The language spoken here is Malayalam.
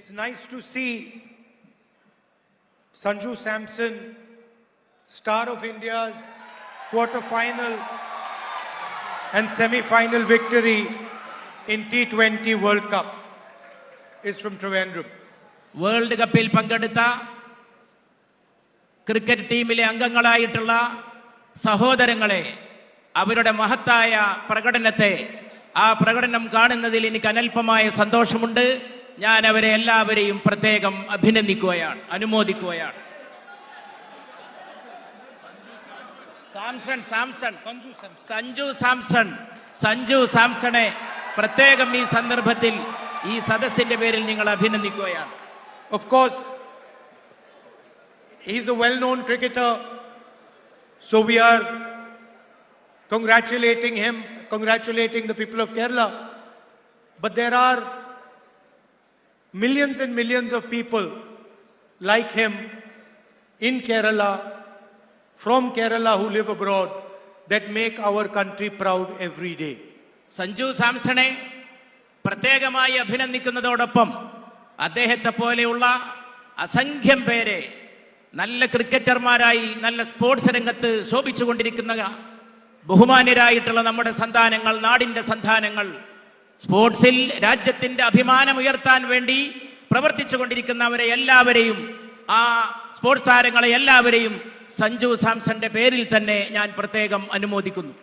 It's nice to see Sanju Samson, star of India's quarter-final and semi-final victory in T20 World Cup, is from Trivandrum. World കപ്പിൽ പങ്കെടുത്ത ക്രിക്കറ്റ് ടീമിലെ അംഗങ്ങളായിട്ടുള്ള സഹോദരങ്ങളെ, അവരുടെ മഹത്തായ പ്രകടനത്തെ, ആ പ്രകടനം കാണുന്നതിൽ എനിക്ക് അനൽപമായ സന്തോഷമുണ്ട്. ഞാൻ അവരെ എല്ലാവരെയും പ്രത്യേകം അഭിനന്ദിക്കുകയാണ്, അനുമോദിക്കുകയാണ്. സഞ്ജു സാംസണെ പ്രത്യേകം ഈ സന്ദർഭത്തിൽ ഈ സദസ്സിന്റെ പേരിൽ നിങ്ങൾ അഭിനന്ദിക്കുകയാണ്. Of course, he's a well-known cricketer, so we are congratulating him, congratulating the people of Kerala. But there are millions and millions of people like him in Kerala, from Kerala, who live abroad, that make our country proud every day. Sanju സാംസണെ പ്രത്യേകമായി അഭിനന്ദിക്കുന്നതോടൊപ്പം അദ്ദേഹത്തെ പോലെയുള്ള അസംഖ്യം പേരെ, നല്ല ക്രിക്കറ്റർമാരായി നല്ല സ്പോർട്സ് രംഗത്ത് ശോഭിച്ചുകൊണ്ടിരിക്കുന്ന ബഹുമാന്യരായിട്ടുള്ള നമ്മുടെ സന്താനങ്ങൾ, നാടിൻ്റെ സന്താനങ്ങൾ, സ്പോർട്സിൽ രാജ്യത്തിൻ്റെ അഭിമാനം ഉയർത്താൻ വേണ്ടി പ്രവർത്തിച്ചു കൊണ്ടിരിക്കുന്നവരെ എല്ലാവരെയും, ആ സ്പോർട്സ് താരങ്ങളെ എല്ലാവരെയും സഞ്ജു സാംസന്റെ പേരിൽ തന്നെ ഞാൻ പ്രത്യേകം അനുമോദിക്കുന്നു.